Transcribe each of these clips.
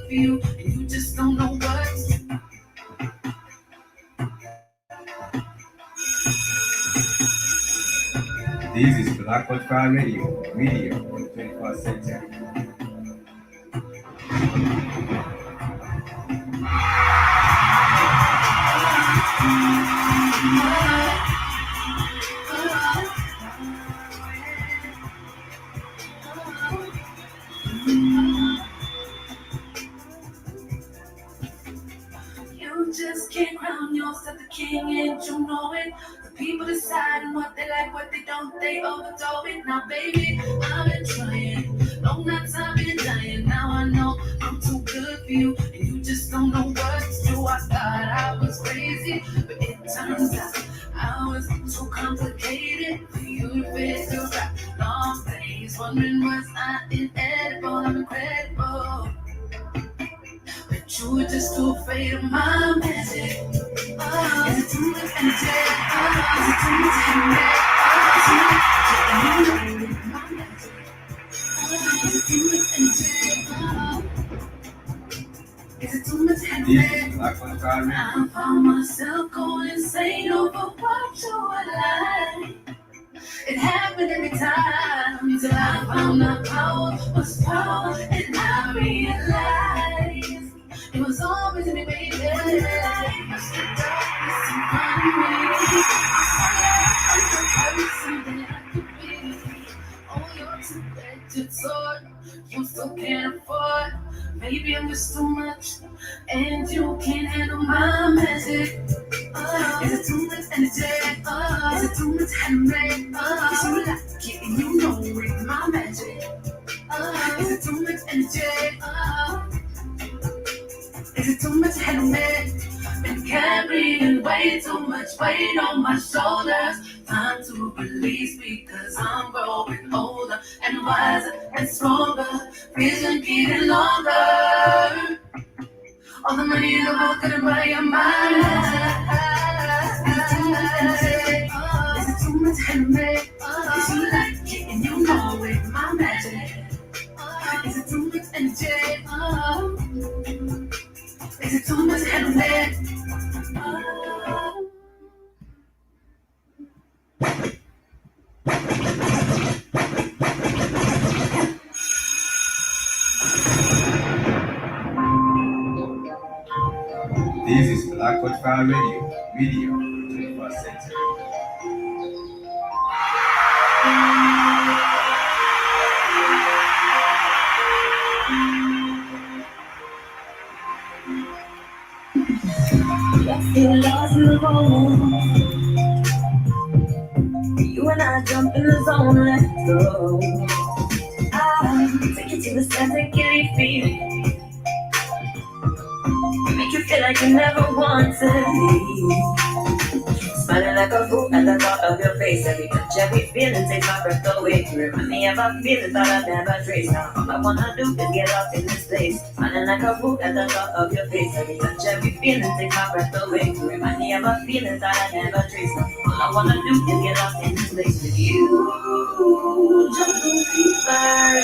for you, and you just don't know what. This is Black Fire Radio for the 21st century. You just can't crown yourself the king, and you know it. The people deciding what they like, what they don't, they overdo it. Now, baby, I've been trying, long nights I've been dying. Now I know I'm too good for you, and you just don't know what to do. I thought I was crazy, but it turns out I was too complicated for you to figure out. Long days wondering was I inedible, I'm incredible. But you were just too afraid of my magic. Oh, is it too much energy? Oh, is it too much energy? Oh, too much energy. My magic. Oh, is it too much energy? Oh, is it too much energy? This is Black Fire Radio. I found myself going insane over what you were like. It happened every time till I found out power was power, and I realized it was always in me, baby. It's the darkness in front of me. It's the person that I could be. Oh, you're two-edged sword, you still can't afford. Maybe I'm just too much, and you can't handle my magic. Oh, is it too much energy? Oh, is it too much energy? Oh, is you like it and you know it's my magic. Oh, is it too much energy? Oh, is it too much energy? Been carrying way too much weight on my shoulders. Time to release because I'm growing older and wiser and stronger. Vision getting longer. All the money in the world couldn't buy your mind. Is it too much energy? Is you like it and you know it's my magic? Is it too much energy? Is it too much energy? This is Black Fire Radio for the 21st century. Feel lost in the road. You and I jump in the zone, let's go. I'll take you to the center, get you feeling. Make you feel like you never want to leave. Smiling like a fool at the thought of your face. Every touch, every feeling takes my breath away. You remind me of a feeling thought I'd never trace. Now all I wanna do is get lost in this place. Smiling like a fool at the thought of your face. Every touch, every feeling takes my breath away. You remind me of a feeling thought I'd never trace. Now all I wanna do is get lost in this place with you. Jungle fever,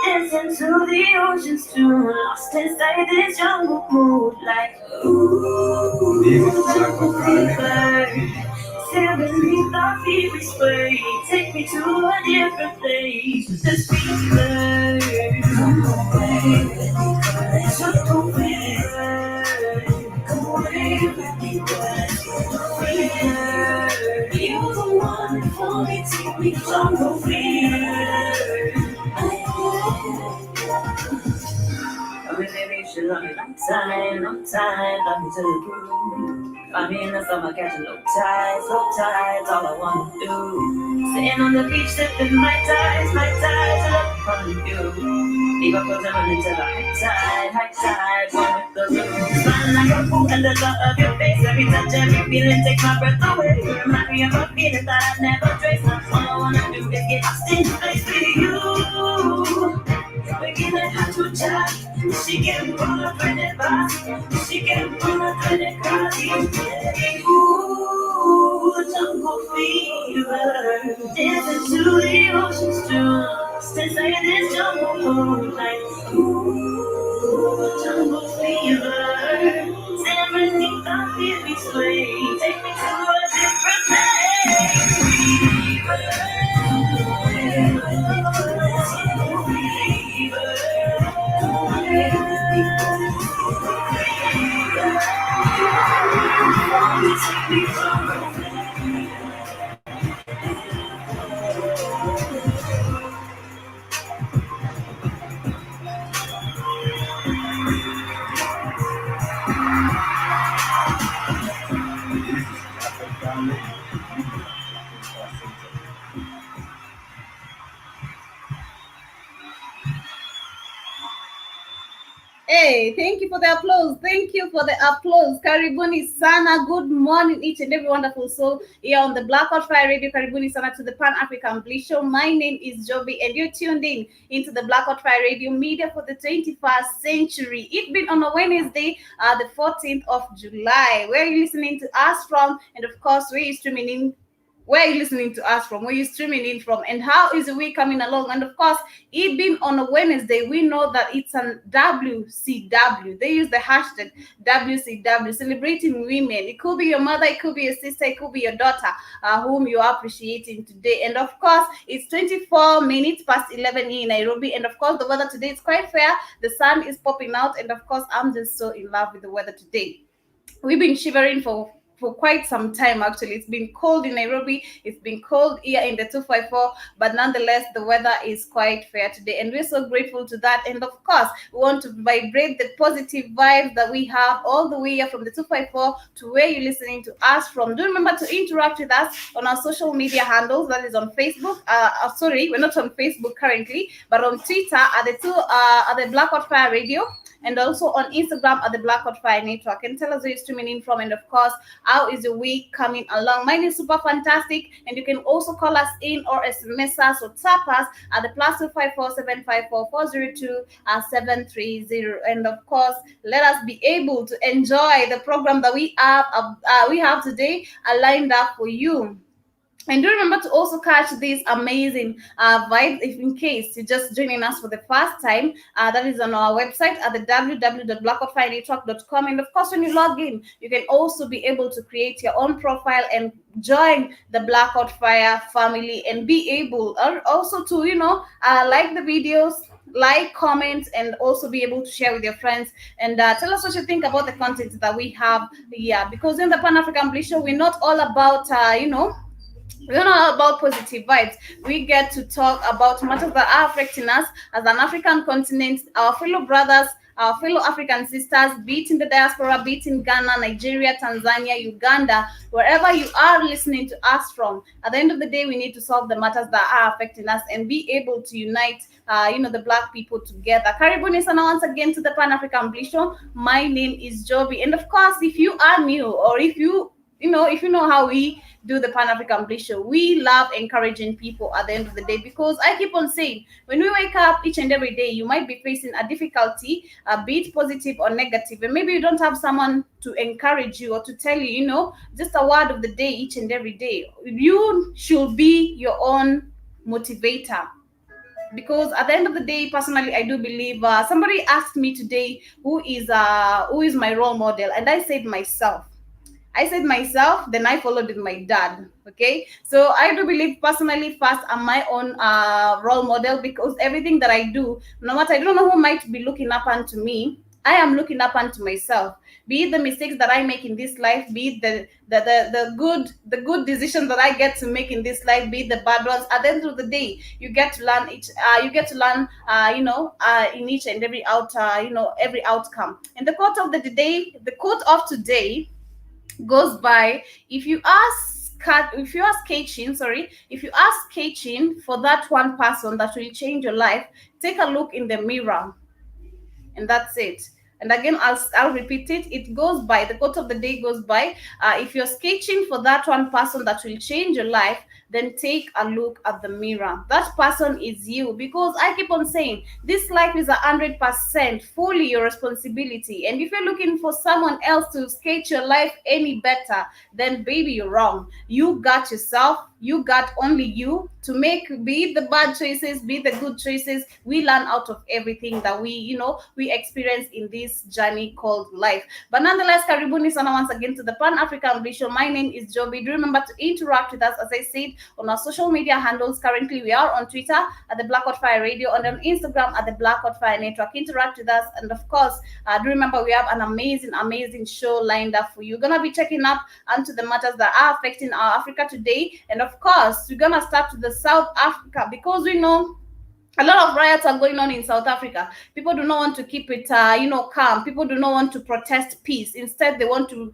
dancing to the ocean's tune, lost inside this jungle mood, like ooh. This is Black Fire Radio. Still beneath our feet we sway. Take me to a different place. The speakers. Come away with me, come away. Come away with me, come away. You're the one for me, take me jungle fever. I've been living shit long time, love me to the groove. I mean, the summer catching low tides, all I wanna do. Sitting on the beach, sipping my tides, love from you. Leave up clothes and run into the high tide, one with the room. Smiling like a fool at the thought of your face. Every touch, every feeling takes my breath away. You remind me of a feeling that I've never traced. Now all I wanna do is get lost in place with you. Beginning how to chat, she can run a credit box, she can run a credit card. Ooh, jungle fever, dancing to the ocean's tune, since I this jungle moon, like ooh, explain. Take me to a different place. This is Black on Fire Radio, media 24/7. Hey, thank you for the applause. Thank you for the applause. Karibuni sana. Good morning, each and every wonderful soul here on the Blackout Fire Radio. Karibuni sana to the Pan African Bliss Show. My name is Joby, and you're tuned in into the Blackout Fire Radio media for the 21st century. It's been on a Wednesday, the 14th of July. Where are you listening to us from? And of course, where are you streaming in? Where are you listening to us from? Where are you streaming in from? And how is the week coming along? And of course, it being on a Wednesday, we know that it's an WCW. They use the hashtag WCW, celebrating women. It could be your mother, it could be your sister, it could be your daughter, whom you are appreciating today. And of course, it's 24 minutes past 11 in Nairobi. And of course, the weather today is quite fair. The sun is popping out. And of course, I'm just so in love with the weather today. We've been shivering for quite some time. Actually, it's been cold in Nairobi, it's been cold here in the 254, but nonetheless the weather is quite fair today, and we're so grateful to that. And of course, we want to vibrate the positive vibes that we have all the way here from the 254 to where you're listening to us from. Do remember to interact with us on our social media handles. That is on Facebook. Sorry, we're not on Facebook currently, but on Twitter at the Blackout Fire Radio, and also on Instagram at the Blackout Fire Network. And tell us where you're streaming in from, and of course, how is the week coming along? Mine is super fantastic, and you can also call us in or SMS us or tap us at the +254-754-402-730. And of course, let us be able to enjoy the program that we have today lined up for you. And do remember to also catch this amazing vibe if in case you're just joining us for the first time. That is on our website at the www.blackoutfirenetwork.com. And of course, when you log in, you can also be able to create your own profile and join the Blackout Fire family and be able also to, like the videos, like, comment, and also be able to share with your friends and tell us what you think about the content that we have here. Because in the Pan African Bliss Show, we're not all about, we're not about positive vibes. We get to talk about matters that are affecting us as an African continent, our fellow brothers, our fellow African sisters, be it in the diaspora, be it in Ghana, Nigeria, Tanzania, Uganda, wherever you are listening to us from. At the end of the day, we need to solve the matters that are affecting us and be able to unite, the Black people together. Karibuni sana once again to the Pan African Bliss Show. My name is Joby, and of course, if you are new or if you know how we do the Pan African Bliss Show, we love encouraging people at the end of the day, because I keep on saying, when we wake up each and every day, you might be facing a difficulty, be it positive or negative, and maybe you don't have someone to encourage you or to tell you, just a word of the day each and every day. You should be your own motivator. Because at the end of the day, personally, I do believe somebody asked me today who is my role model, and I said myself, then I followed with my dad. Okay, so I do believe personally, first, I'm my own role model, because everything that I do, no matter, I don't know who might be looking up onto me, I am looking up onto myself. Be it the mistakes that I make in this life, be it the good decisions that I get to make in this life, be it the bad ones. At the end of the day, you get to learn in each and every every outcome. And the quote of today goes by, if you ask Kachin for that one person that will change your life, take a look in the mirror. And that's it. And again, I'll repeat it. The quote of the day goes by, if you're sketching for that one person that will change your life, then take a look at the mirror. That person is you, because I keep on saying, this life is 100% fully your responsibility. And if you're looking for someone else to sketch your life any better, then baby, you're wrong. You got yourself. You got only you to make, be it the bad choices, be it the good choices. We learn out of everything that we experience in this this journey called life. But nonetheless, karibuni sana once again to the Pan-African Visual. My name is Joby. Do remember to interact with us, as I said, on our social media handles. Currently, we are on Twitter at the Black Hot Fire Radio and on Instagram at the Black Hot Fire Network. Interact with us, and of course, do remember we have an amazing show lined up for you. We're gonna be checking up onto the matters that are affecting our Africa today, and of course, we're gonna start with the South Africa because we know a lot of riots are going on in South Africa. People do not want to keep it, calm. People do not want to protest peace. Instead, they want to,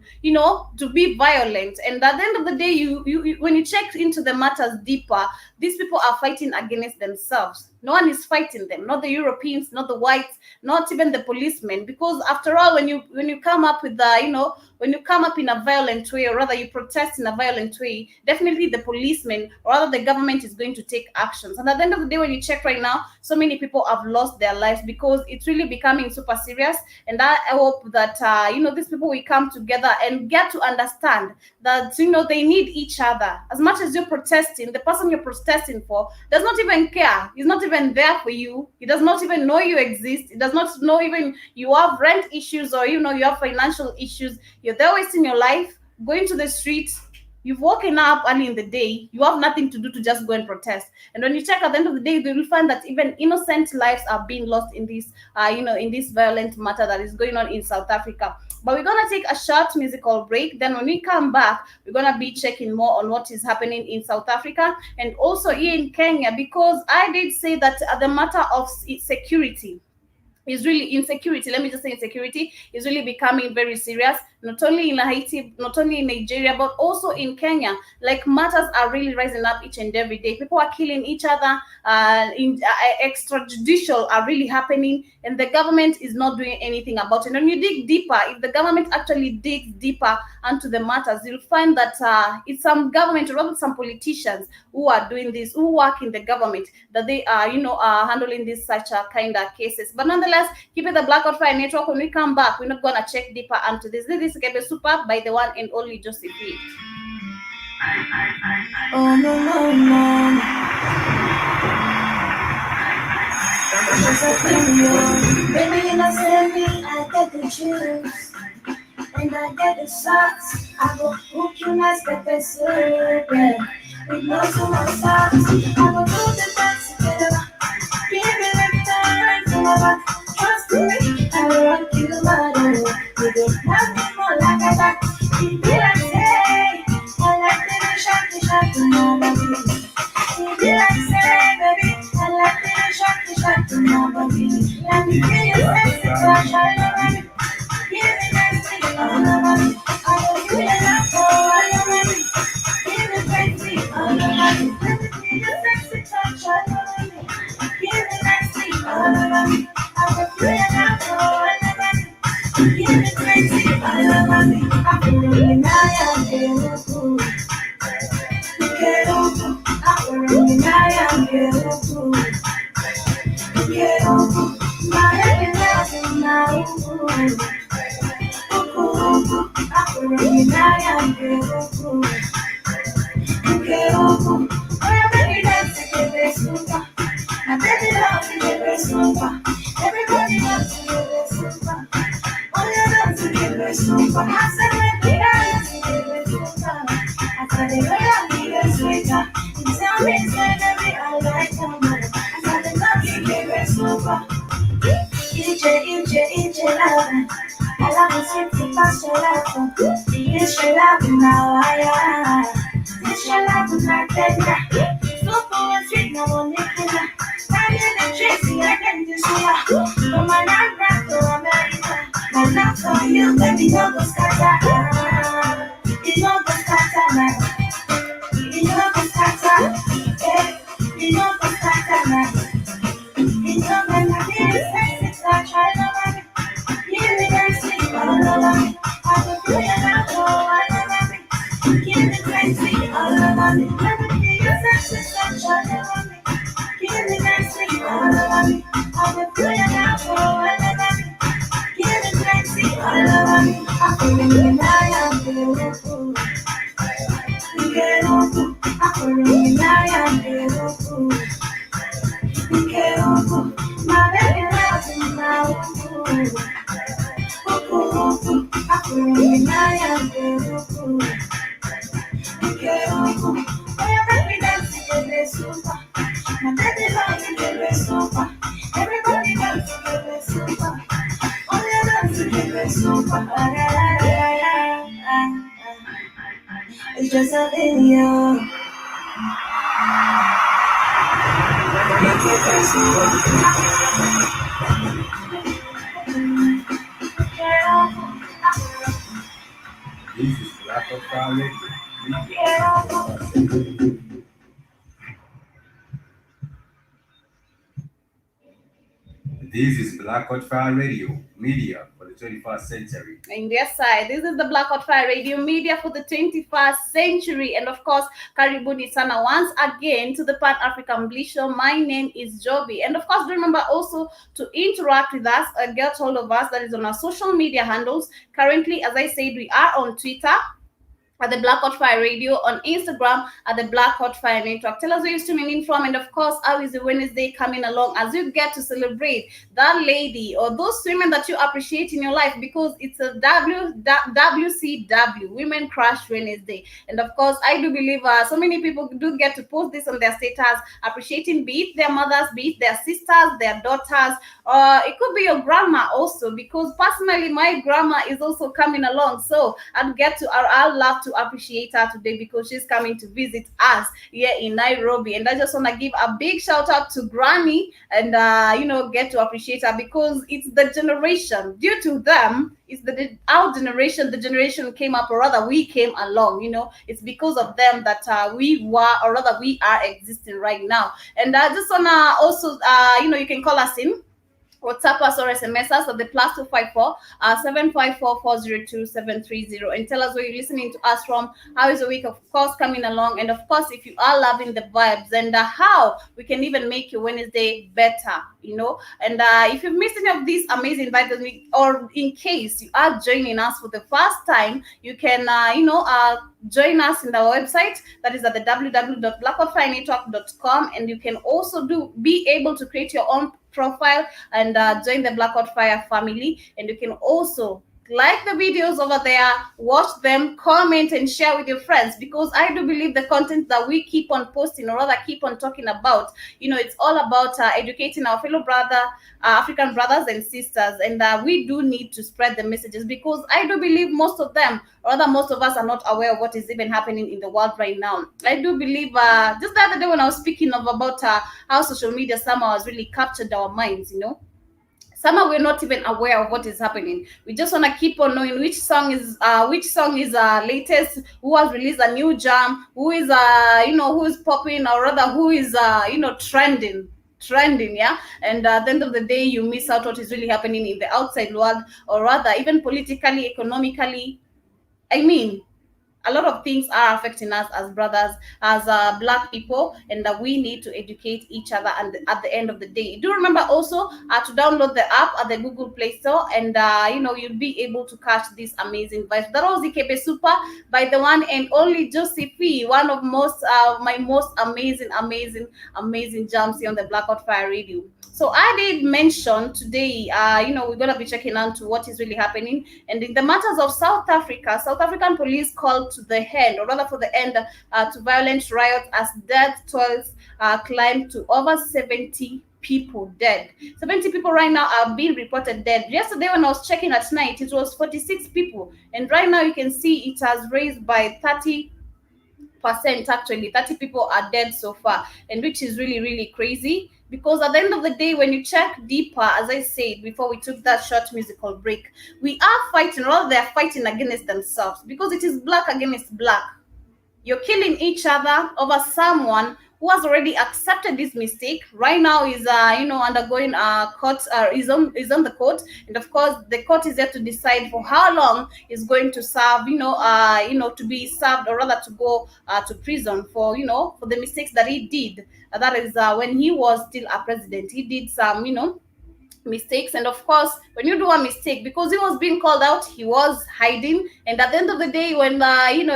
to be violent. And at the end of the day, you when you check into the matters deeper, these people are fighting against themselves. No one is fighting them, not the Europeans, not the whites, not even the policemen. Because after all, when you come up with the, when you come up in a violent way, or rather you protest in a violent way, definitely the policemen or rather the government is going to take actions. And at the end of the day, when you check right now, so many people have lost their lives because it's really becoming super serious. And I hope that these people will come together and get to understand that they need each other. As much as you're protesting, the person you're protesting for does not even care. He's not even there for you. He does not even know you exist. He does not know even you have rent issues or you have financial issues. You're there wasting your life, going to the streets. You've woken up early in the day. You have nothing to do to just go and protest. And when you check at the end of the day, you will find that even innocent lives are being lost in this, in this violent matter that is going on in South Africa. But we're gonna take a short musical break. Then when we come back, we're gonna be checking more on what is happening in South Africa and also here in Kenya, because I did say that the matter of security is really insecurity. Let me just say insecurity is really becoming very serious, not only in Haiti, not only in Nigeria, but also in Kenya. Like matters are really rising up each and every day. People are killing each other. Extrajudicial are really happening, and the government is not doing anything about it. And when you dig deeper, if the government actually digs deeper onto the matters, you'll find that it's some government or rather some politicians who are doing this, who work in the government, that they are, handling this such a kind of cases. But nonetheless, keep it the Black Hot Fire Network. When we come back, we're not gonna check deeper onto this. This is Gebe Super by the one and only Josephine. Oh no no no. Josephine, baby, you know say me, I get the chills and I get the shots. I go hook you nice pepper soup, with no so much sauce. I go do the dance together. Give me the time forever. Trust me, I will rock you, mother. You don't have me more like a that. It be like say, I like the shot to my baby. It be like say, baby, I like the shot to my baby. Let me feel your sexy touch all over me. Give me nice thing all over me. I will do your love all over me. Give me crazy all over me. Let me feel your sexy touch all over me. Give me nice thing all over me. I will do your love all over me. Give me crazy all over me. I feel really nice and beautiful. I feel really nice and beautiful. My head is in my room. I feel really nice and beautiful. Oh, baby, dance to get this super. My baby loves to get this super. Everybody loves to get this super. Oh, you love to get this super. I said, baby, dance to get this super. I said, they love to get sweeter. You tell me, say, baby, I like your mother. I said, they love to get this super. EJ, love. I love the sweet past your love. This your love now, this your love now, tender. So full and sweet, no one nicking. I get the Tracy, I can do so. From my night back to America. My love for you, baby, no go scatter. You know go scatter now. You know go scatter. You know go scatter now. You know when I feel sexy touch all over me. Give me that sweet all over me. I will do your love all over me. Give me that sweet all over me. Let me feel your sexy touch all over me. Give me that sweet all over me. I will do your love all over me. Give me that sweet all over me. I feel really nice and beautiful. I feel really nice and beautiful. My baby loves me now. Everybody dance together, super. Oh, yeah, dance together, super. Ah, yeah, yeah, yeah, yeah. It's just a video. This is Black Profile Radio. This is Black Fire Radio, media for the 21st century. In their side, this is the Black Hot Fire Radio media for the 21st century. And of course, karibuni sana once again to the Pan African Bliss Show. My name is Joby. And of course, remember also to interact with us, get hold of us. That is on our social media handles. Currently, as I said, we are on Twitter at the Black Hot Fire Radio, on Instagram at the Black Hot Fire Network. Tell us where you're tuning in from, and of course, how is the Wednesday coming along as you get to celebrate that lady or those women that you appreciate in your life, because it's a WCW, Women Crush Wednesday. And of course, I do believe so many people do get to post this on their status, appreciating be it their mothers, be it their sisters, their daughters, it could be your grandma also, because personally, my grandma is also coming along. So I'd love to appreciate her today because she's coming to visit us here in Nairobi. And I just want to give a big shout out to Granny and get to appreciate her, because it's the generation, due to them, it's our generation, the generation came up, or rather we came along. It's because of them that we were, or rather we are existing right now. And I just want to also you can call us in, WhatsApp us or SMS us at the +254 754 402 730, and tell us where you're listening to us from. How is the week, of course, coming along? And of course, if you are loving the vibes, and how we can even make your Wednesday better, And if you've missed any of these amazing vibes, or in case you are joining us for the first time, you can, join us in our website. That is at the www.blackhotfirenetwork.com, and you can also be able to create your own profile and join the Black Hot Fire family. And you can also like the videos over there, watch them, comment, and share with your friends, because I do believe the content that we keep on posting, or rather keep on talking about, it's all about educating our fellow African brothers and sisters. And we do need to spread the messages, because I do believe most of them, or rather most of us, are not aware of what is even happening in the world right now. I do believe just the other day when I was speaking about how social media somehow has really captured our minds, somehow we're not even aware of what is happening. We just want to keep on knowing which song is latest, who has released a new jam, who is who is popping, or rather who is trending, yeah. And at the end of the day, you miss out what is really happening in the outside world, or rather even politically, economically. A lot of things are affecting us as brothers, as Black people, and that we need to educate each other. And at the end of the day, do remember also to download the app at the Google Play Store, and you'll be able to catch these amazing vibes. That was Ikepe Super by the one and only Josephine, one of my most amazing jams here on the Black Hot Fire Radio. So I did mention today, we're going to be checking on to what is really happening. And in the matters of South Africa, South African police called to the end, or rather for the end to violent riots, as death tolls climbed to over 70 people dead. 70 people right now are being reported dead. Yesterday when I was checking at night, it was 46 people. And right now you can see it has raised by 30%. Actually 30 people are dead so far, and which is really, really crazy, because at the end of the day, when you check deeper, as I said before we took that short musical break, we are fighting, or they're fighting against themselves, because it is black against black. You're killing each other over someone who has already accepted this mistake. Right now is undergoing court, is on the court, and of course the court is there to decide for how long he's going to serve, to be served, or rather to go to prison for for the mistakes that he did. That is when he was still a president, he did some mistakes. And of course, when you do a mistake, because he was being called out, he was hiding, and at the end of the day, when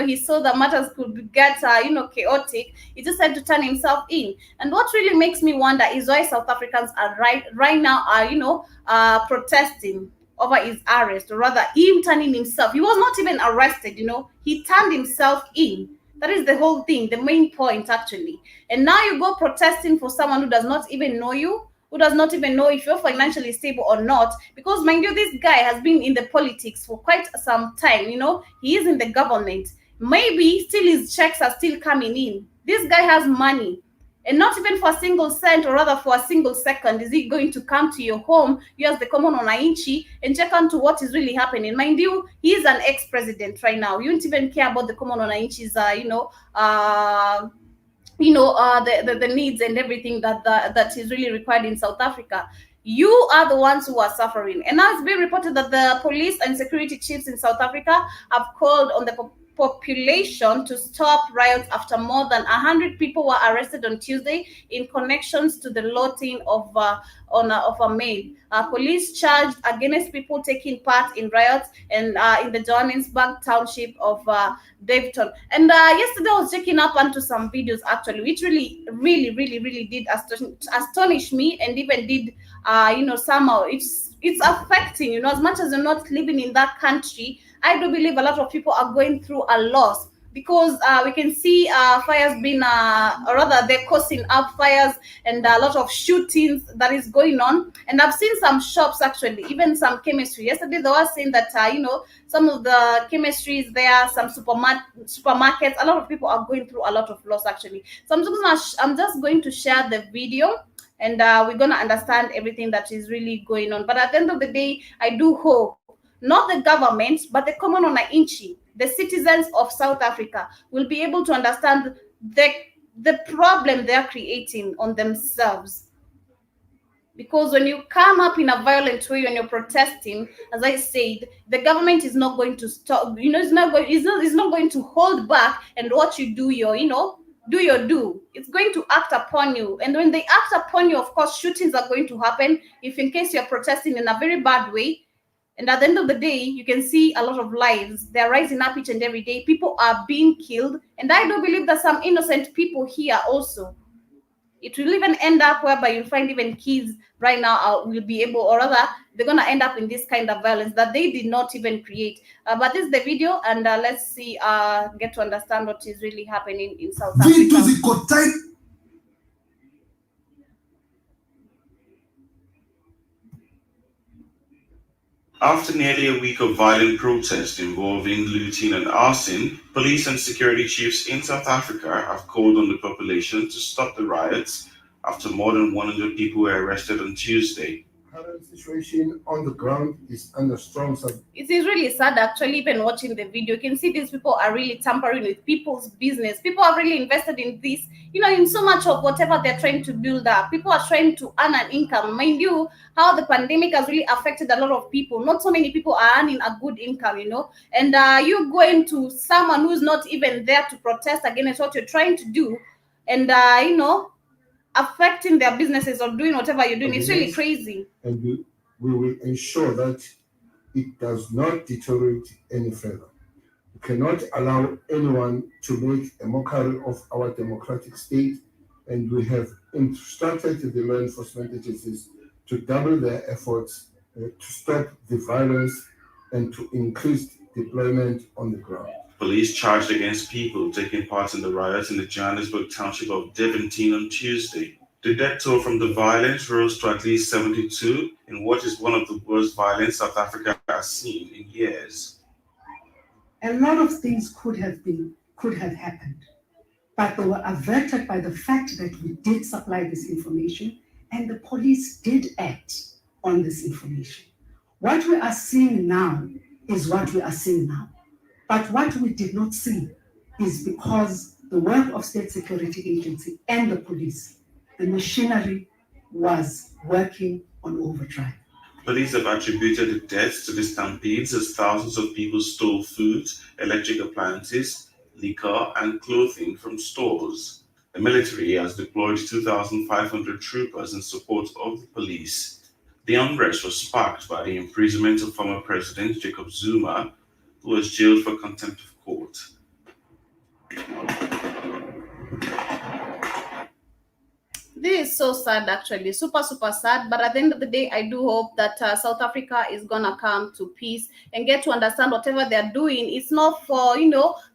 he saw that matters could get chaotic, he just had to turn himself in. And what really makes me wonder is why South Africans are right now are protesting. over his arrest, or rather him turning himself. He was not even arrested, he turned himself in. That is the whole thing, the main point actually. And now you go protesting for someone who does not even know you, who does not even know if you're financially stable or not. Because mind you, this guy has been in the politics for quite some time, he is in the government. Maybe still his checks are still coming in. This guy has money. And not even for a single cent, or rather for a single second, is he going to come to your home, you as the common wananchi, and check on to what is really happening. Mind you, he is an ex-president right now. You don't even care about the common wananchi's, the needs and everything that is really required in South Africa. You are the ones who are suffering. And now it's been reported that the police and security chiefs in South Africa have called on the population to stop riots after more than 100 people were arrested on Tuesday in connections to the looting of a mail. Police charged against people taking part in riots and in the Johannesburg township of Daveyton. And yesterday I was checking up onto some videos actually, which really did astonish me, and even did somehow it's affecting, as much as you're not living in that country. I do believe a lot of people are going through a loss, because we can see fires being, or rather they're causing up fires, and a lot of shootings that is going on. And I've seen some shops actually, even some chemistry. Yesterday they were saying that, some of the chemistries there, some supermarkets, a lot of people are going through a lot of loss actually. So I'm just going to share the video, and we're going to understand everything that is really going on. But at the end of the day, I do hope not the government, but the common wananchi, the citizens of South Africa, will be able to understand the problem they are creating on themselves. Because when you come up in a violent way, when you're protesting, as I said, the government is not going to stop. It's not going to hold back and watch you do your, do your do. It's going to act upon you. And when they act upon you, of course, shootings are going to happen if in case you're protesting in a very bad way. And at the end of the day, you can see a lot of lives. They're rising up each and every day. People are being killed. And I do believe that some innocent people here also. It will even end up whereby you'll find even kids right now will be able, or rather, they're going to end up in this kind of violence that they did not even create. But this is the video, and let's see, get to understand what is really happening in South Africa. After nearly a week of violent protest involving looting and arson, police and security chiefs in South Africa have called on the population to stop the riots after more than 100 people were arrested on Tuesday. Current situation on the ground is under strong It is really sad actually, even watching the video. You can see these people are really tampering with people's business. People are really invested in this, in so much of whatever they're trying to build up. People are trying to earn an income. Mind you, how the pandemic has really affected a lot of people. Not so many people are earning a good income, and you go into someone who's not even there to protest against what you're trying to do, and affecting their businesses or doing whatever you're doing. It's really crazy. And we will ensure that it does not deteriorate any further. We cannot allow anyone to make a mockery of our democratic state, and we have instructed the law enforcement agencies to double their efforts to stop the violence and to increase deployment on the ground. Police charged against people taking part in the riots in the Johannesburg township of Daveyton on Tuesday. The death toll from the violence rose to at least 72 in what is one of the worst violence South Africa has seen in years. A lot of things could have happened, but they were averted by the fact that we did supply this information and the police did act on this information. What we are seeing now is what we are seeing now. But what we did not see is because the work of State Security Agency and the police, the machinery was working on overdrive. Police have attributed the deaths to the stampedes as thousands of people stole food, electric appliances, liquor, and clothing from stores. The military has deployed 2,500 troopers in support of the police. The unrest was sparked by the imprisonment of former President Jacob Zuma, who was jailed for contempt of court. This is so sad, actually, super, super sad. But at the end of the day, I do hope that South Africa is gonna come to peace and get to understand whatever they're doing. It's not for,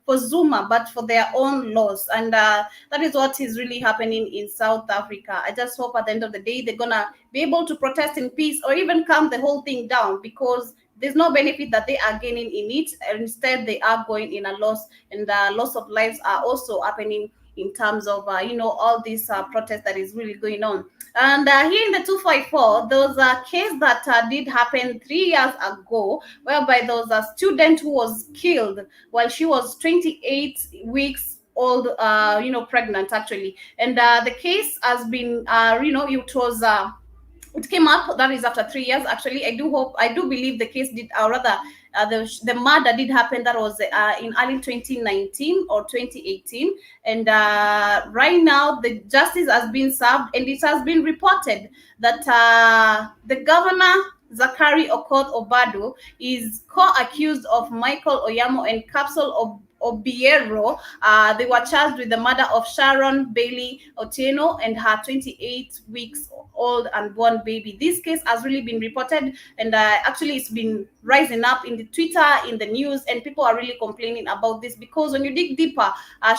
for Zuma, but for their own loss. And that is what is really happening in South Africa. I just hope at the end of the day, they're gonna be able to protest in peace or even calm the whole thing down, because there's no benefit that they are gaining in it. And instead, they are going in a loss, and loss of lives are also happening in terms of all this protest that is really going on. And here in the 254, there was a case that did happen 3 years ago, whereby there was a student who was killed while she was 28 weeks old, pregnant, actually. And the case has been it came up, that is after 3 years, actually. I do believe the case did, or rather, the murder did happen. That was in early 2019 or 2018. And right now the justice has been served, and it has been reported that the governor, Zachary Okoth Obado, is co-accused of Michael Oyamo and Capsule Obiero. They were charged with the murder of Sharon Bailey Otieno and her 28 weeks old unborn baby. This case has really been reported, and actually it's been rising up in the Twitter, in the news, and people are really complaining about this, because when you dig deeper,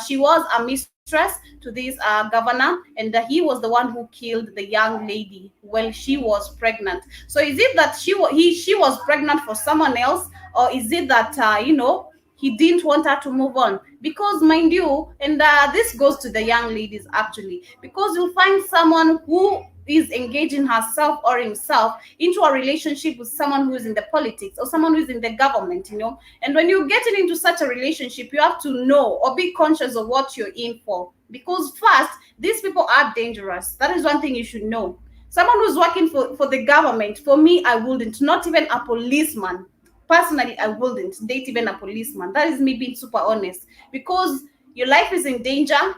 she was a mistress to this governor, and he was the one who killed the young lady while she was pregnant. So is it that she was pregnant for someone else, or is it that he didn't want her to move on? Because mind you, and this goes to the young ladies, actually, because you'll find someone who is engaging herself or himself into a relationship with someone who is in the politics or someone who is in the government, and when you're getting into such a relationship, you have to know or be conscious of what you're in for, because first, these people are dangerous. That is one thing you should know. Someone who's working for the government, for me, I wouldn't, not even a policeman. Personally, I wouldn't date even a policeman. That is me being super honest, because your life is in danger.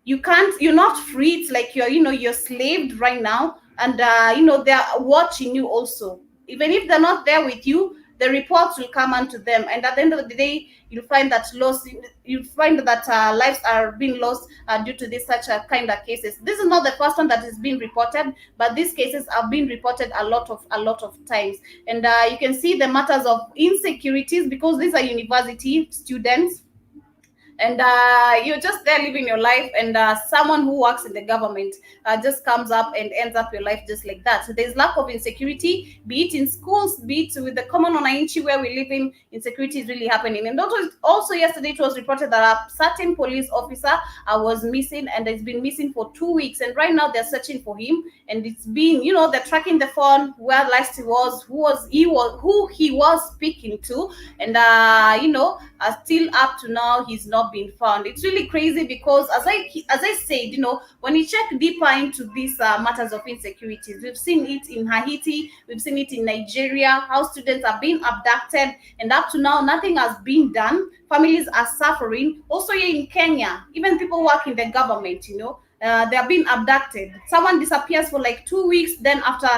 You're not free. It's like you're slaved right now, and they're watching you also. Even if they're not there with you, the reports will come onto them, and at the end of the day, you'll find that lives are being lost due to this such a kind of cases. This is not the first one that is being reported, but these cases have been reported a lot of times. And you can see the matters of insecurities, because these are university students, and you're just there living your life, and someone who works in the government just comes up and ends up your life just like that. So there's lack of insecurity, be it in schools, be it with the common wananchi where we live in. Insecurity is really happening. And also yesterday, it was reported that a certain police officer was missing, and has been missing for 2 weeks, and right now they're searching for him. And it's been, they're tracking the phone, where last he was, who he was speaking to, and still up to now he's not been found. It's really crazy, because as I said, when you check deeper into these matters of insecurities, we've seen it in Haiti, we've seen it in Nigeria, how students are being abducted, and up to now nothing has been done. Families are suffering. Also here in Kenya, even people work in the government, they are being abducted. Someone disappears for like 2 weeks, then after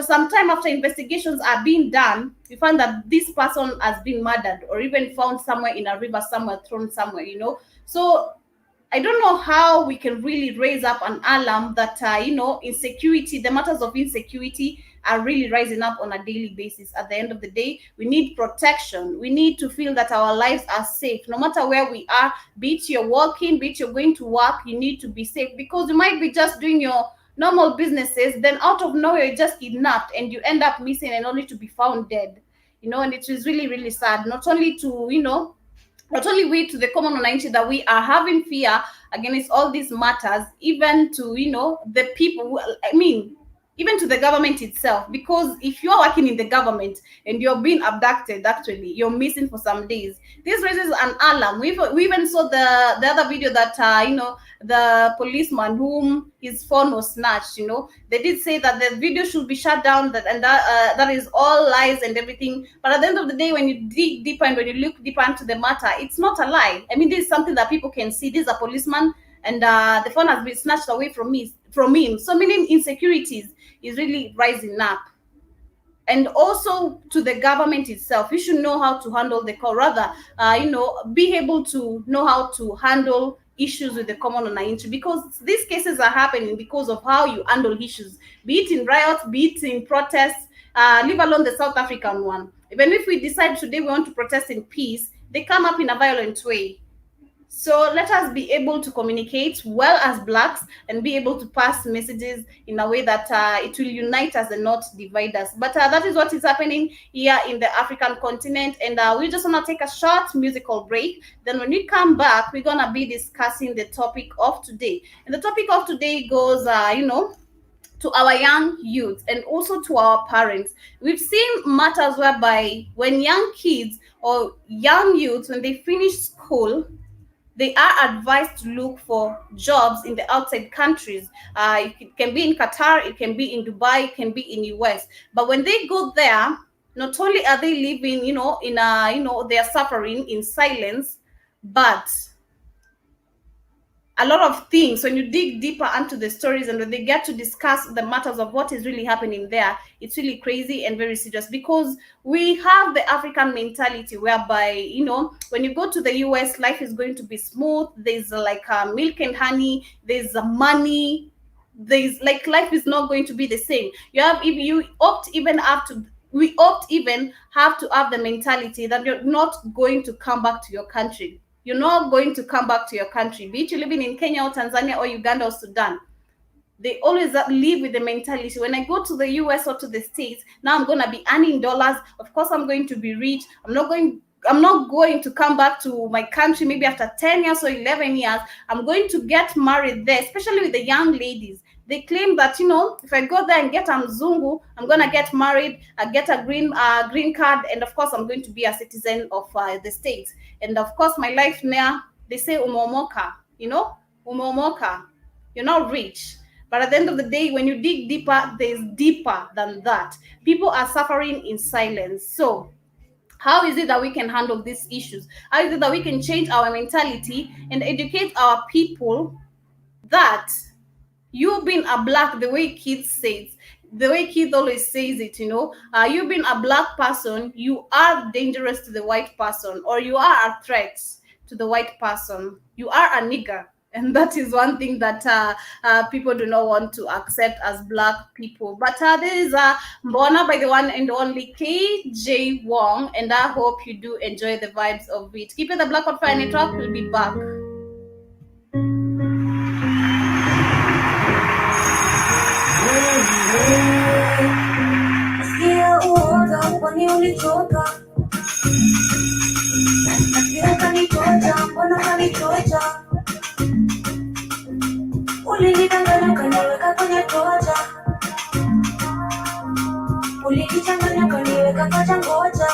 some time, after investigations are being done, you find that this person has been murdered, or even found somewhere in a river, somewhere thrown somewhere. So I don't know how we can really raise up an alarm that insecurity, the matters of insecurity are really rising up on a daily basis. At the end of the day, we need protection. We need to feel that our lives are safe, no matter where we are. Be it you're working, be it you're going to work, you need to be safe, because you might be just doing your normal businesses, then out of nowhere you're just kidnapped, and you end up missing and only to be found dead. And it is really, really sad. Not only we, to the common humanity, that we are having fear against all these matters, even to the people even to the government itself. Because if you're working in the government and you're being abducted, actually you're missing for some days, this raises an alarm. We even saw the other video that the policeman whom his phone was snatched. They did say that the video should be shut down, that is all lies and everything. But at the end of the day, when you dig deeper and when you look deeper into the matter, it's not a lie. This is something that people can see. This is a policeman, and the phone has been snatched away from him. So meaning insecurities is really rising up. And also to the government itself, you should know how to handle the call, rather be able to know how to handle issues with the common wananchi, because these cases are happening because of how you handle issues, be it in riots, be it in protests, leave alone the South African one. Even if we decide today we want to protest in peace, they come up in a violent way. So let us be able to communicate well as Blacks and be able to pass messages in a way that it will unite us and not divide us. But that is what is happening here in the African continent. And we just want to take a short musical break. Then when we come back, we're going to be discussing the topic of today. And the topic of today goes, to our young youth and also to our parents. We've seen matters whereby when young kids or young youths, when they finish school, they are advised to look for jobs in the outside countries. It can be in Qatar, it can be in Dubai, it can be in US. But when they go there, not only are they living, they are suffering in silence, but a lot of things, when you dig deeper into the stories and when they get to discuss the matters of what is really happening there, it's really crazy and very serious, because we have the African mentality whereby, when you go to the US, life is going to be smooth. There's like milk and honey, there's money, there's like life is not going to be the same. We opt even have to have the mentality that you're not going to come back to your country. You're not going to come back to your country, be it you're living in Kenya or Tanzania or Uganda or Sudan. They always live with the mentality, when I go to the US or to the States, now I'm going to be earning dollars. Of course, I'm going to be rich. I'm not going to come back to my country maybe after 10 years or 11 years. I'm going to get married there, especially with the young ladies. They claim that, if I go there and get a mzungu, I'm going to get married, I get a green card, and of course, I'm going to be a citizen of the States. And of course, my life now, they say umomoka, umomoka, you're not rich. But at the end of the day, when you dig deeper, there's deeper than that. People are suffering in silence. So how is it that we can handle these issues? How is it that we can change our mentality and educate our people that you being a Black, the way kids always says it, you being a Black person, you are dangerous to the white person, or you are a threat to the white person. You are a nigger. And that is one thing that people do not want to accept as Black people. But there is Mbona by the one and only KJ Wong, and I hope you do enjoy the vibes of it. Keep it the Black Fire Network. We'll be back. Nasikia uoga kwani ulichoka, nasikia kanitoja, mbona kanitoja, ulinidanganya ukaniweka kwenye toja, ulinichanganya ukaniweka kacha ngoja,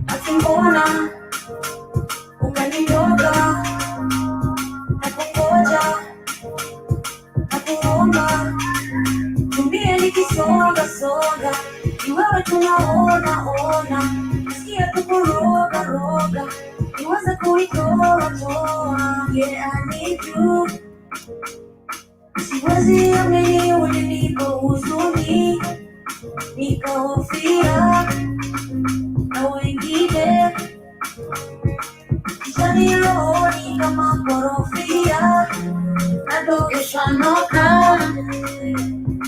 ati mbona ukaniroga, nakungoja, nakuomba, dunia nikisonga songa, ni wewe tunaona, nasikia kukuroga roga, niweze kuitoa toa, yeah I need you, siwezi amini ulinipa huzuni, nikahofia na wengine, kisani rohoni kama korofia, nadokesha noka,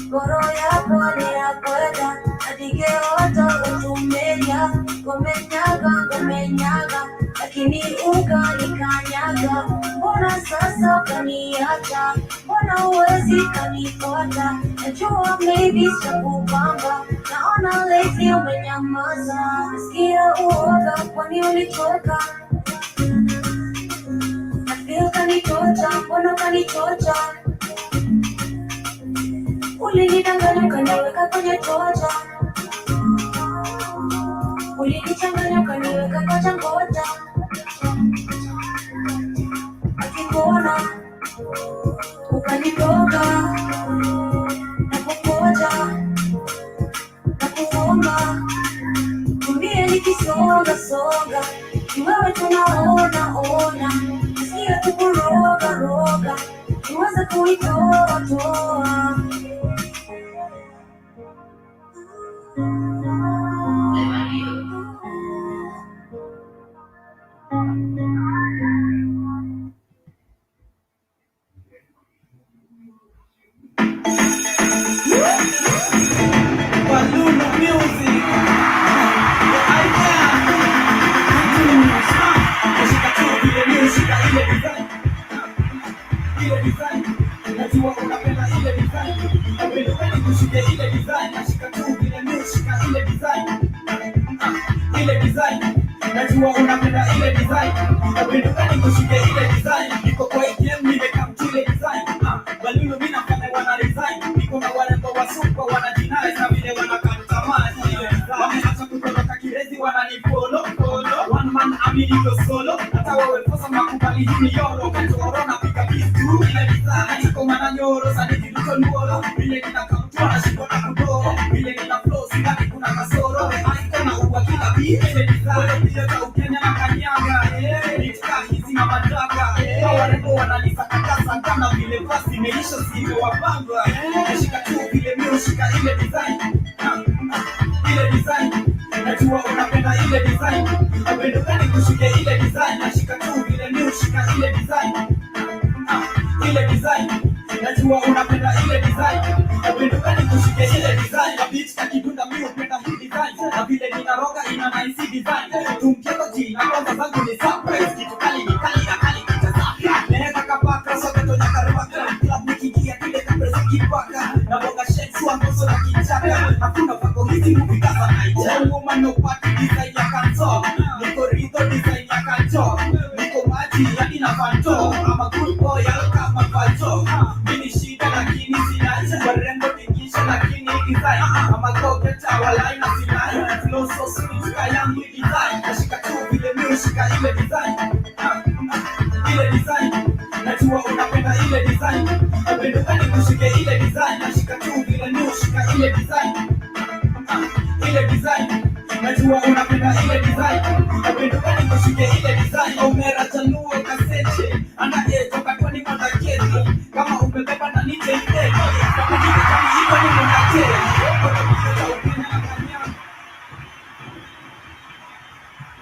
goro yako ni ya kwenda, adigeota utumeja, gomenyaga, lakini ukanikanyaga, mbona sasa ukaniacha, mbona uwezi kanifuata, najua maybe sitakupanga, naona lately umenyamaza, nasikia uoga kwani ulichoka, nafeel kanitoja, mbona kanitoja, ulinidanganya ukaniweka kwenye toja, ulinichanganya ukaniweka kacha ngoja, ati mbona ukaniroga, nakungoja, nakuomba, dunia nikisonga songa, ni wewe tunaona, nasikia kukuroga roga, niweze kuitoa toa. design. Najua unapenda ile design. Napenda nikushike ile design. Niko kwa ATM nimekam ile design. Balulu mimi nafanya wana resign. Niko na warembo wa super wana deny na vile wanakamtamani ile design. Wameacha kutoka kirezi wananifollow. One man amigo solo. Hata wewe kosa makubali hii yoro. Katoro na piga bistu ile design. Niko mana nyoro sani kiduko nuoro. Vile ninakamtua na shiko na kudoro. Vile nina flow singani kuna kasoro. Aiko na uwa kila beat ile design. Vile ta ukenya na kanyanga. Nitika hizi na madraga. Warembo wanalisakatasa kama vile basi imeisha zimewapanga. Nashika tu vile mioshika ile design. Ile design. Najua unapenda ile design. Napenda gani kushike ile design. Nashika tu vile mioshika ile design. Ile design. Najua unapenda ile design. Napenda gani kushike ile design. Na bitch kakidunda mimi upenda hii design. Na vile ninaroga ina nice design. Tumkeko jina kwanza zangu ni surprise. Kitu kali ni kali na kali kita safi. Nenda kapaka sote tonya karibaka. Club nikiingia kile kapresa kipaka. Na bonga shakes wa ngoso na kichaka. Hakuna pako hizi movie kasa naija. Woman no party design ya kanto. Niko rito design ya kanto. Niko maji yani na fanto. I'm a good boy kama fanto. Mimi shida lakini sinacha. Warembo tingisha lakini design. I'm a go-getter wala ina sinai. Flow so sweet kaya mi design. Nashika tu vile mioshika ile design. Ile design. Najua unapenda ile design. Napenda gani kushike ile design. Nashika tu vile mioshika ile design. Ile design. Najua unapenda ile design. Napenda gani kushike ile design. Omera chanuo kaseche. Ana toka kwa ni mwana kete. Kama umebeba na nite ile. Kama nite kama hivyo ni mwana kete.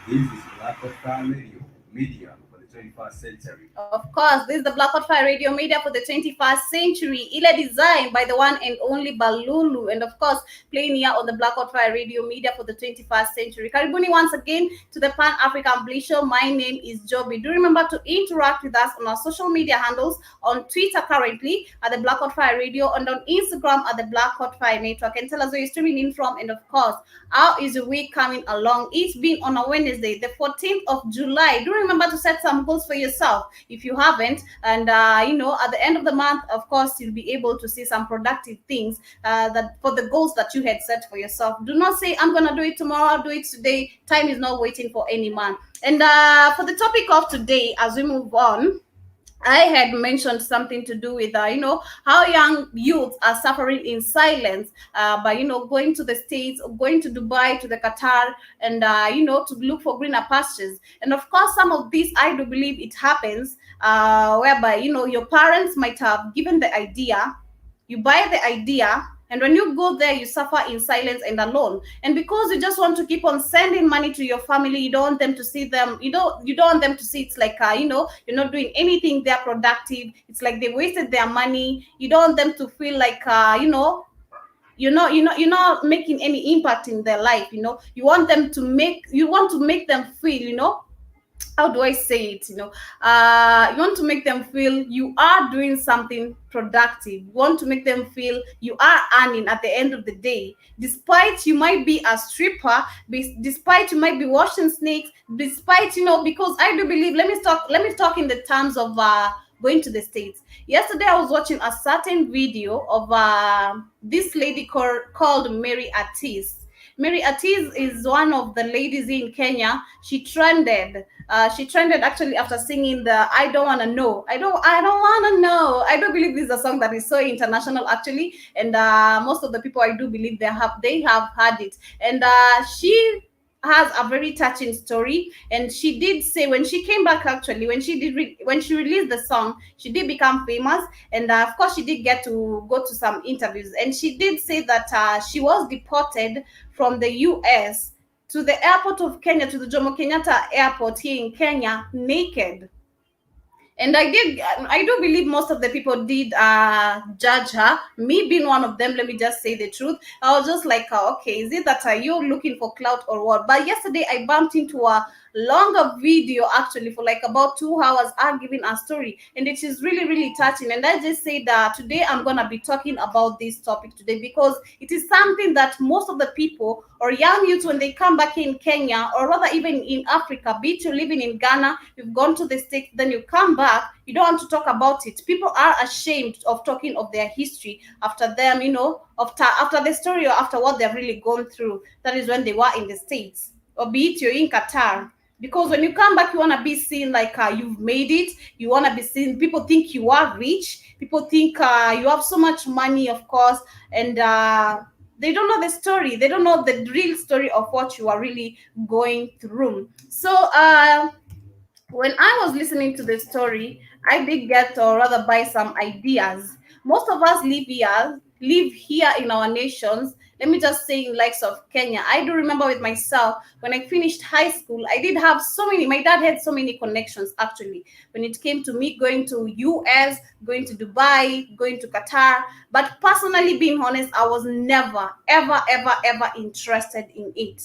This is Black Hot Fire Radio, media for the 21st century. Of course, this is the Black Hot Fire Radio media for the 21st century. Ile design by the one and only Balulu. And of course, playing here on the Black Hot Fire Radio media for the 21st century. Karibuni once again to the Pan-African Bliss Show. My name is Joby. Do remember to interact with us on our social media handles, on Twitter currently at the Black Hot Fire Radio, and on Instagram at the Black Hot Fire Network. And tell us where you're streaming in from. And of course, how is your week coming along? It's been on a Wednesday, the 14th of July. Do remember to set some goals for yourself if you haven't. And, at the end of the month, of course, you'll be able to see some productive things that for the goals that you had set for yourself. Do not say, I'm going to do it tomorrow, I'll do it today. Time is not waiting for any man. And for the topic of today, as we move on, I had mentioned something to do with, how young youths are suffering in silence by, going to the States, going to Dubai, to the Qatar, and, to look for greener pastures. And of course, some of these, I do believe it happens whereby, your parents might have given the idea, you buy the idea, and when you go there, you suffer in silence and alone. And because you just want to keep on sending money to your family, you don't want them to see them. You don't want them to see it's like, you're not doing anything. They're productive. It's like they wasted their money. You don't want them to feel like, you're not making any impact in their life. You want to make them feel, how do I say it? You want to make them feel you are doing something productive. You want to make them feel you are earning at the end of the day, despite you might be a stripper, despite you might be washing snakes, despite because I do believe. Let me talk in the terms of going to the States. Yesterday, I was watching a certain video of this lady called Mary Atiz. Mary Atiz is one of the ladies in Kenya. She trended actually after singing the I Don't Wanna Know. I don't wanna know. I do believe this is a song that is so international actually. And most of the people I do believe they have heard it. And she has a very touching story, and she did say when she came back actually when she released the song, she did become famous, and of course she did get to go to some interviews, and she did say that she was deported from the US to the airport of Kenya, to the Jomo Kenyatta airport here in Kenya, naked. And I do believe most of the people did judge her, me being one of them. Let me just say the truth. I was just like, okay, is it that you're looking for clout or what? But yesterday I bumped into a longer video actually for like about 2 hours, are giving a story, and it is really really touching. And I just say that today I'm gonna be talking about this topic today because it is something that most of the people or young youths, when they come back in Kenya, or rather even in Africa, be it you're living in Ghana, you've gone to the States, then you come back, you don't want to talk about it. People are ashamed of talking of their history after them, after the story or after what they've really gone through. That is when they were in the States, or be it you're in Qatar. Because when you come back, you want to be seen like you've made it. You want to be seen. People think you are rich. People think you have so much money, of course, and they don't know the story. They don't know the real story of what you are really going through. So when I was listening to the story, I did get, or rather buy some ideas. Most of us live here in our nations. Let me just say, in likes of Kenya. I do remember with myself when I finished high school, I did have so many. My dad had so many connections actually. When it came to me going to US, going to Dubai, going to Qatar, but personally, being honest, I was never, ever, ever, ever interested in it.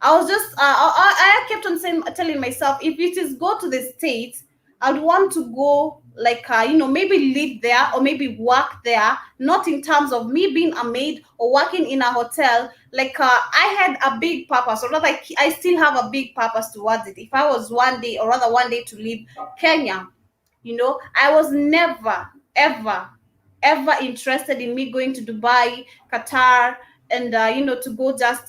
I was just I kept on saying, telling myself, if it is go to the States, I'd want to go like maybe live there or maybe work there, not in terms of me being a maid or working in a hotel. Like I had a big purpose, or rather I still have a big purpose towards it. If I was one day, or rather one day, to leave Kenya, I was never, ever, ever interested in me going to Dubai, Qatar, and to go just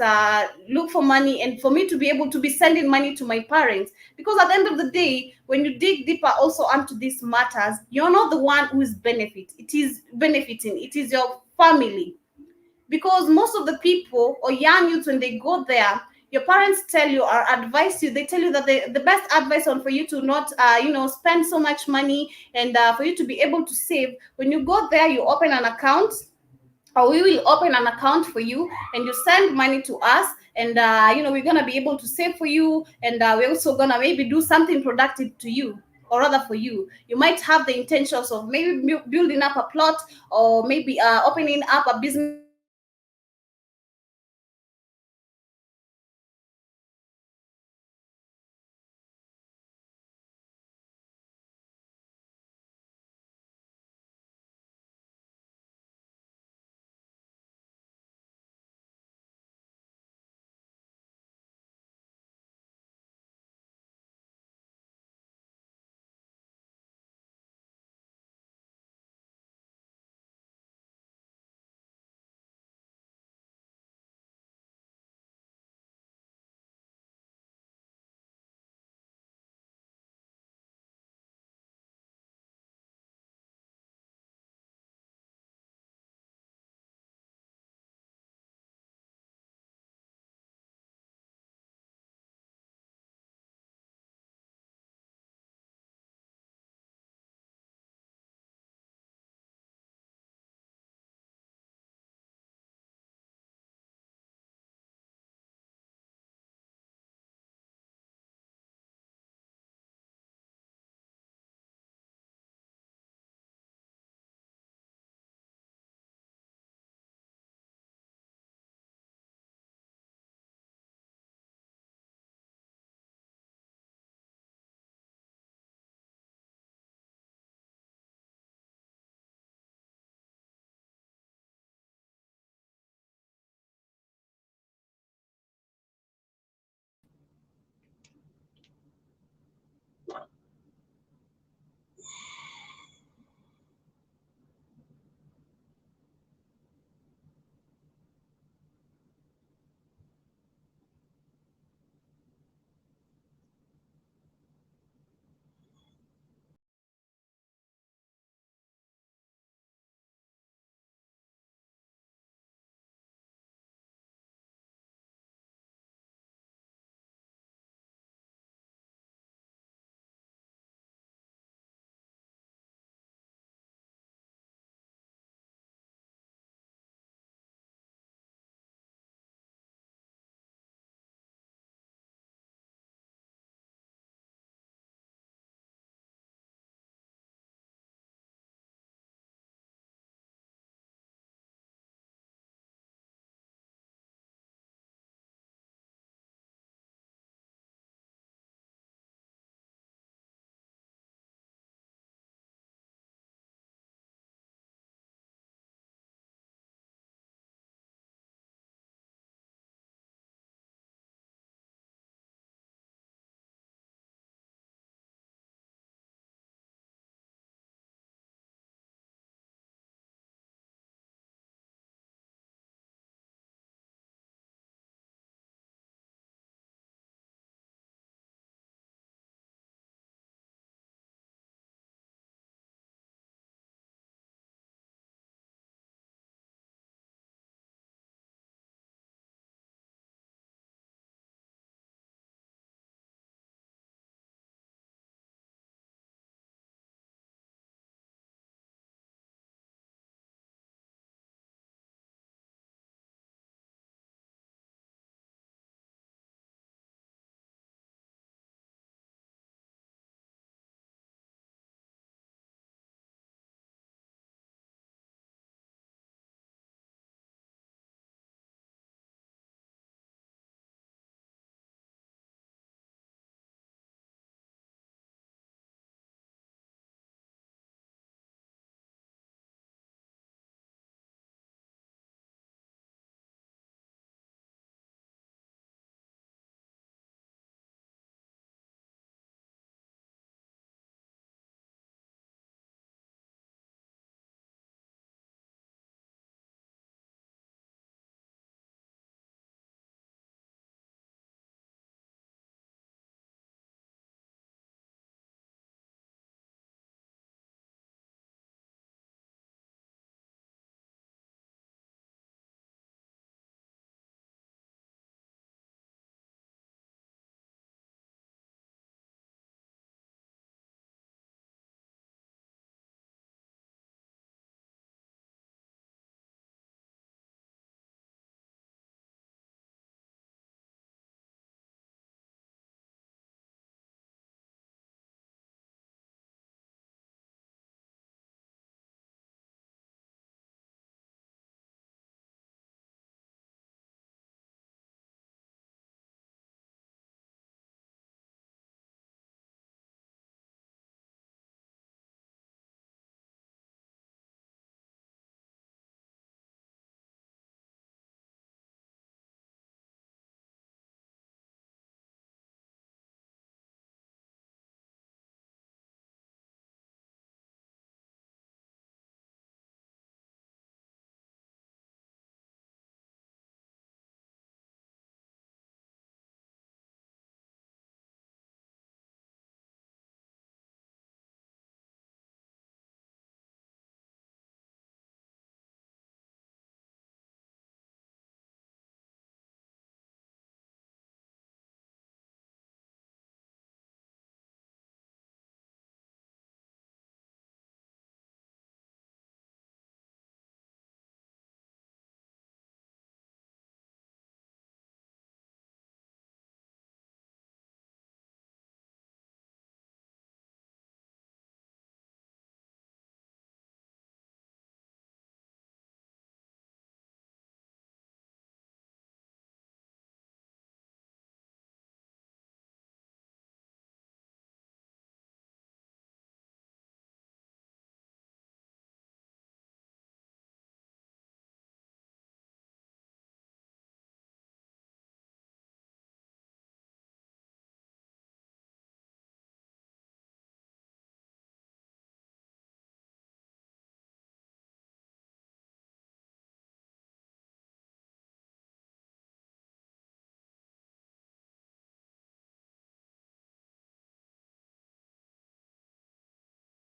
look for money, and for me to be able to be sending money to my parents. Because at the end of the day, when you dig deeper also onto these matters, you're not the one who is benefiting, it is your family. Because most of the people or young youths, when they go there, your parents tell you or advise you, they tell you that the best advice on for you to not spend so much money, and for you to be able to save. When you go there, you open an account, or we will open an account for you, and you send money to us, and we're gonna be able to save for you, and we're also gonna maybe do something productive to you, or rather for you. You might have the intentions of maybe building up a plot, or maybe opening up a business